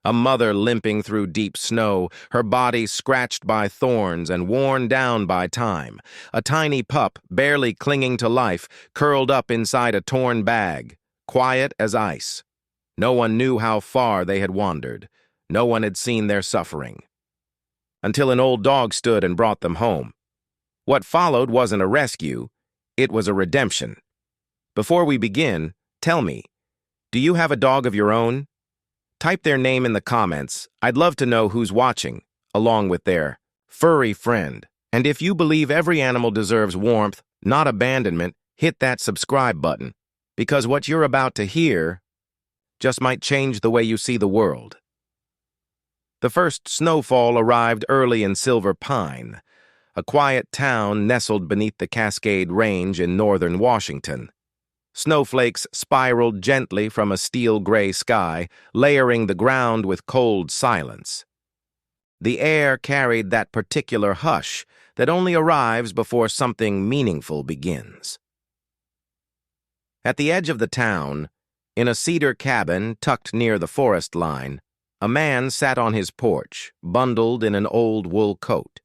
A mother limping through deep snow, her body scratched by thorns and worn down by time. A tiny pup, barely clinging to life, curled up inside a torn bag, quiet as ice. No one knew how far they had wandered. No one had seen their suffering. Until an old dog stood and brought them home. What followed wasn't a rescue, it was a redemption. Before we begin, tell me, do you have a dog of your own? Type their name in the comments. I'd love to know who's watching, along with their furry friend. And if you believe every animal deserves warmth, not abandonment, hit that subscribe button, because what you're about to hear just might change the way you see the world. The first snowfall arrived early in Silver Pine, a quiet town nestled beneath the Cascade Range in northern Washington. Snowflakes spiraled gently from a steel-gray sky, layering the ground with cold silence. The air carried that particular hush that only arrives before something meaningful begins. At the edge of the town, in a cedar cabin tucked near the forest line, a man sat on his porch, bundled in an old wool coat.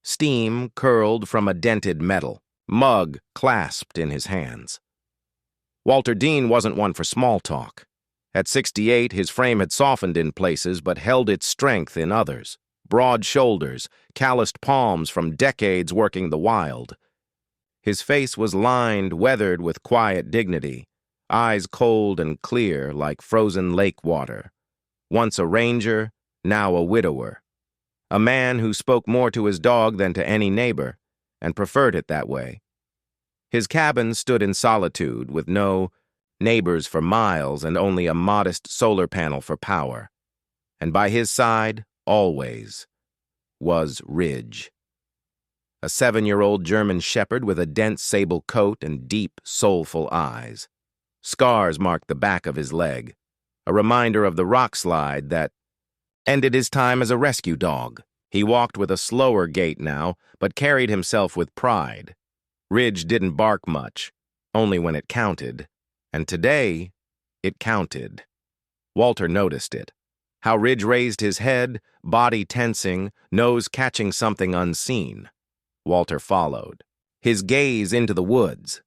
Steam curled from a dented metal, mug clasped in his hands. Walter Dean wasn't one for small talk. At 68, his frame had softened in places but held its strength in others. Broad shoulders, calloused palms from decades working the wild. His face was lined, weathered with quiet dignity, eyes cold and clear like frozen lake water. Once a ranger, now a widower. A man who spoke more to his dog than to any neighbor, and preferred it that way. His cabin stood in solitude, with no neighbors for miles and only a modest solar panel for power. And by his side, always, was Ridge. A 7-year-old German shepherd with a dense sable coat and deep, soulful eyes. Scars marked the back of his leg, a reminder of the rock slide that ended his time as a rescue dog. He walked with a slower gait now, but carried himself with pride. Ridge didn't bark much, only when it counted. And today, it counted. Walter noticed it. How Ridge raised his head, body tensing, nose catching something unseen. Walter followed, his gaze into the woods.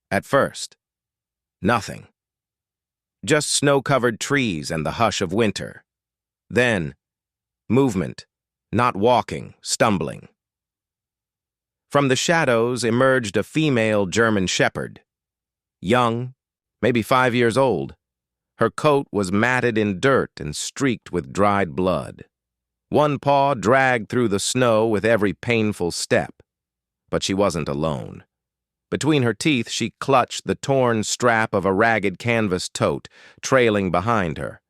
At first, nothing. Just snow-covered trees and the hush of winter. Then, movement, not walking, stumbling. From the shadows emerged a female German shepherd. Young, maybe 5 years old. Her coat was matted in dirt and streaked with dried blood. One paw dragged through the snow with every painful step. But she wasn't alone. Between her teeth, she clutched the torn strap of a ragged canvas tote, trailing behind her.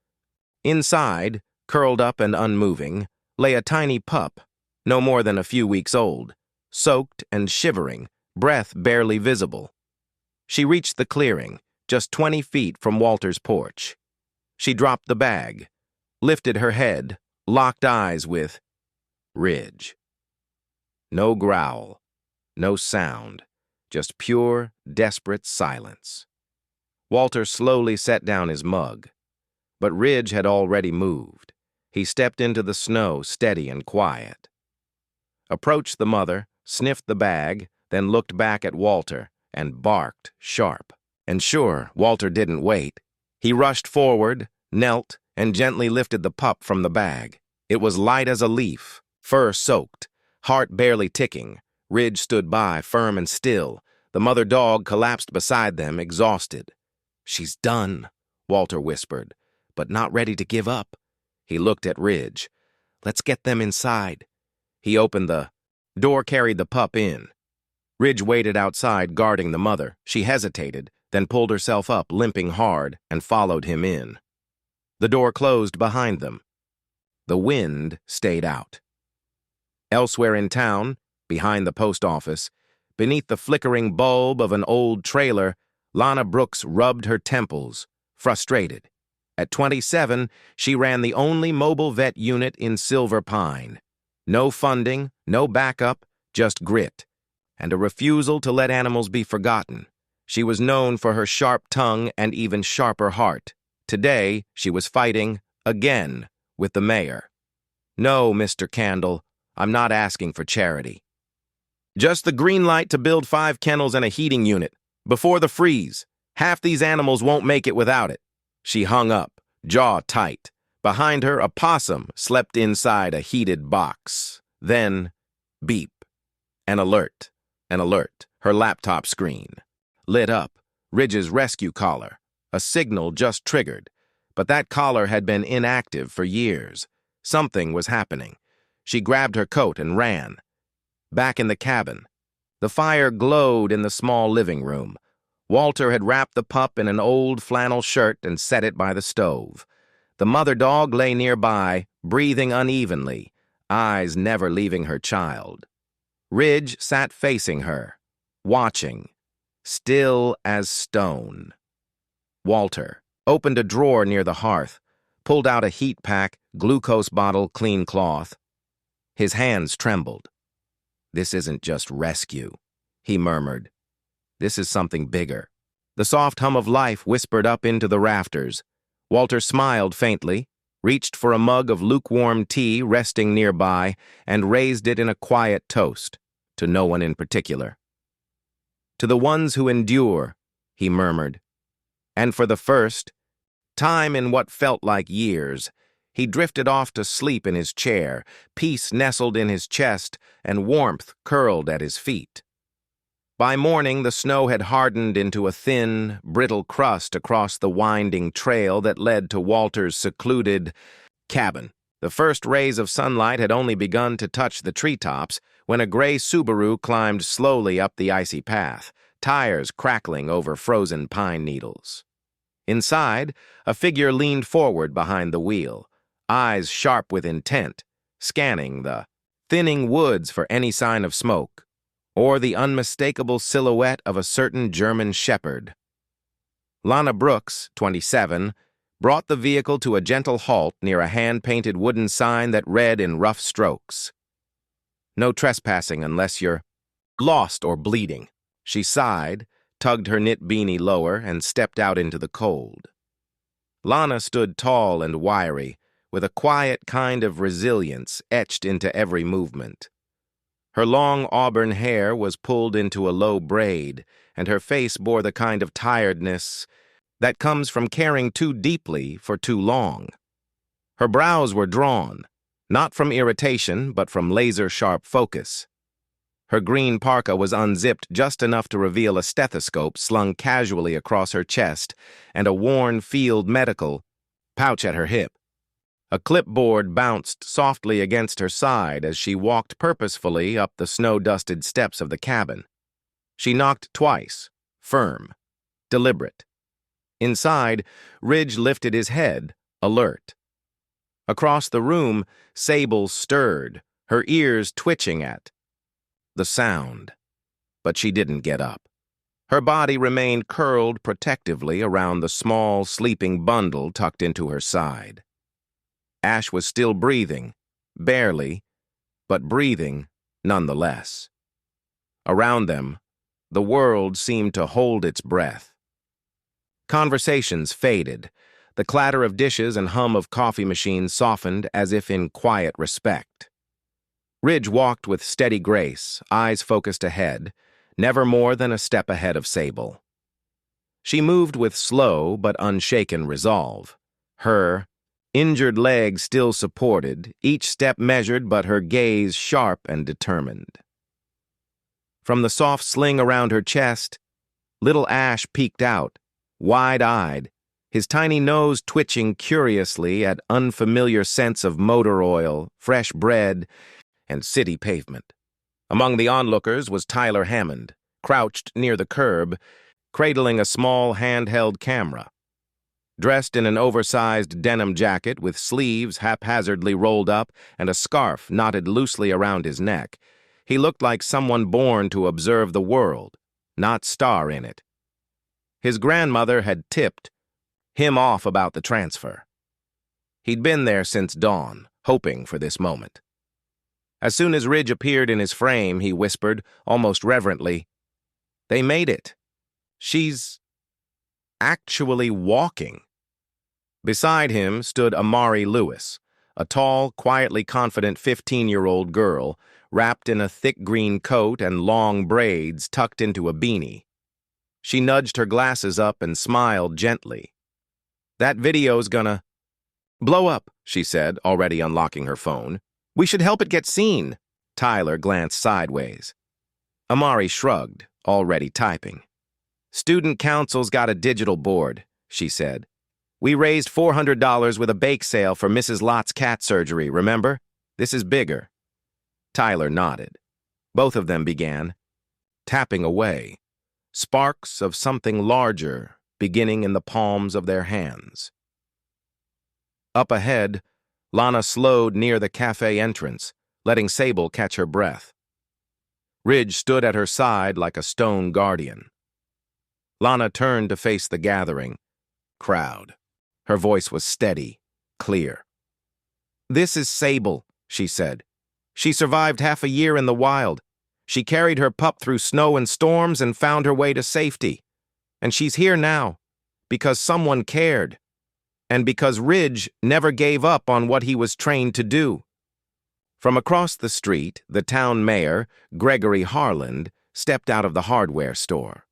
Inside, curled up and unmoving, lay a tiny pup, no more than a few weeks old. Soaked and shivering, breath barely visible. She reached the clearing, just 20 feet from Walter's porch. She dropped the bag, lifted her head, locked eyes with Ridge. No growl, no sound, just pure, desperate silence. Walter slowly set down his mug, but Ridge had already moved. He stepped into the snow, steady and quiet. Approached the mother, sniffed the bag, then looked back at Walter and barked sharp. And sure, Walter didn't wait. He rushed forward, knelt, and gently lifted the pup from the bag. It was light as a leaf, fur soaked, heart barely ticking. Ridge stood by, firm and still. The mother dog collapsed beside them, exhausted. "She's done," Walter whispered, but not ready to give up. He looked at Ridge. "Let's get them inside." He opened the door, carried the pup in. Ridge waited outside, guarding the mother. She hesitated, then pulled herself up, limping hard, and followed him in. The door closed behind them. The wind stayed out. Elsewhere in town, behind the post office, beneath the flickering bulb of an old trailer, Lana Brooks rubbed her temples, frustrated. At 27, she ran the only mobile vet unit in Silver Pine. No funding, no backup, just grit, and a refusal to let animals be forgotten. She was known for her sharp tongue and even sharper heart. Today, she was fighting, again, with the mayor. No, Mr. Candle, I'm not asking for charity. Just the green light to build 5 kennels and a heating unit. Before the freeze. Half these animals won't make it without it. She hung up, jaw tight. Behind her, a possum slept inside a heated box. Then, beep. An alert. Her laptop screen. Lit up. Ridge's rescue collar. A signal just triggered. But that collar had been inactive for years. Something was happening. She grabbed her coat and ran. Back in the cabin. The fire glowed in the small living room. Walter had wrapped the pup in an old flannel shirt and set it by the stove. The mother dog lay nearby, breathing unevenly, eyes never leaving her child. Ridge sat facing her, watching, still as stone. Walter opened a drawer near the hearth, pulled out a heat pack, glucose bottle, clean cloth. His hands trembled. "This isn't just rescue," he murmured. "This is something bigger." The soft hum of life whispered up into the rafters. Walter smiled faintly, reached for a mug of lukewarm tea resting nearby, and raised it in a quiet toast, to no one in particular. "To the ones who endure," he murmured. And for the first time in what felt like years, he drifted off to sleep in his chair, peace nestled in his chest, and warmth curled at his feet. By morning, the snow had hardened into a thin, brittle crust across the winding trail that led to Walter's secluded cabin. The first rays of sunlight had only begun to touch the treetops when a gray Subaru climbed slowly up the icy path, tires crackling over frozen pine needles. Inside, a figure leaned forward behind the wheel, eyes sharp with intent, scanning the thinning woods for any sign of smoke, or the unmistakable silhouette of a certain German shepherd. Lana Brooks, 27, brought the vehicle to a gentle halt near a hand-painted wooden sign that read in rough strokes, "No trespassing unless you're lost or bleeding." She sighed, tugged her knit beanie lower, and stepped out into the cold. Lana stood tall and wiry, with a quiet kind of resilience etched into every movement. Her long auburn hair was pulled into a low braid, and her face bore the kind of tiredness that comes from caring too deeply for too long. Her brows were drawn, not from irritation, but from laser-sharp focus. Her green parka was unzipped just enough to reveal a stethoscope slung casually across her chest and a worn field medical pouch at her hip. A clipboard bounced softly against her side as she walked purposefully up the snow-dusted steps of the cabin. She knocked twice, firm, deliberate. Inside, Ridge lifted his head, alert. Across the room, Sable stirred, her ears twitching at the sound. But she didn't get up. Her body remained curled protectively around the small, sleeping bundle tucked into her side. Ash was still breathing, barely, but breathing nonetheless. Around them, the world seemed to hold its breath. Conversations faded. The clatter of dishes and hum of coffee machines softened as if in quiet respect. Ridge walked with steady grace, eyes focused ahead, never more than a step ahead of Sable. She moved with slow but unshaken resolve. Her injured leg still supported, each step measured but her gaze sharp and determined. From the soft sling around her chest, little Ash peeked out, wide-eyed, his tiny nose twitching curiously at unfamiliar scents of motor oil, fresh bread, and city pavement. Among the onlookers was Tyler Hammond, crouched near the curb, cradling a small handheld camera. Dressed in an oversized denim jacket with sleeves haphazardly rolled up and a scarf knotted loosely around his neck, he looked like someone born to observe the world, not star in it. His grandmother had tipped him off about the transfer. He'd been there since dawn, hoping for this moment. As soon as Ridge appeared in his frame, he whispered, almost reverently, "They made it. She's actually walking." Beside him stood Amari Lewis, a tall, quietly confident 15-year-old girl, wrapped in a thick green coat and long braids tucked into a beanie. She nudged her glasses up and smiled gently. "That video's gonna blow up," she said, already unlocking her phone. "We should help it get seen." Tyler glanced sideways. Amari shrugged, already typing. "Student council's got a digital board," she said. "We raised $400 with a bake sale for Mrs. Lott's cat surgery, remember? This is bigger." Tyler nodded. Both of them began tapping away, sparks of something larger beginning in the palms of their hands. Up ahead, Lana slowed near the cafe entrance, letting Sable catch her breath. Ridge stood at her side like a stone guardian. Lana turned to face the gathering crowd. Her voice was steady, clear. "This is Sable," she said. "She survived half a year in the wild. She carried her pup through snow and storms and found her way to safety. And she's here now, because someone cared, and because Ridge never gave up on what he was trained to do." From across the street, the town mayor, Gregory Harland, stepped out of the hardware store.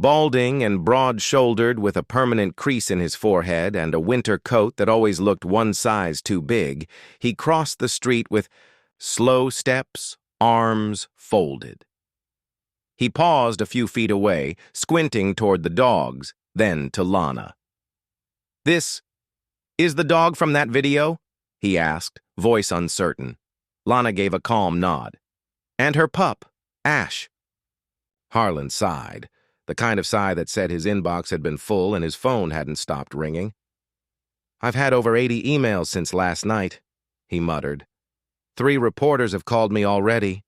Balding and broad-shouldered with a permanent crease in his forehead and a winter coat that always looked one size too big, he crossed the street with slow steps, arms folded. He paused a few feet away, squinting toward the dogs, then to Lana. "This is the dog from that video?" he asked, voice uncertain. Lana gave a calm nod. "And her pup, Ash." Harlan sighed, the kind of sigh that said his inbox had been full and his phone hadn't stopped ringing. "I've had over 80 emails since last night," he muttered. "3 reporters have called me already."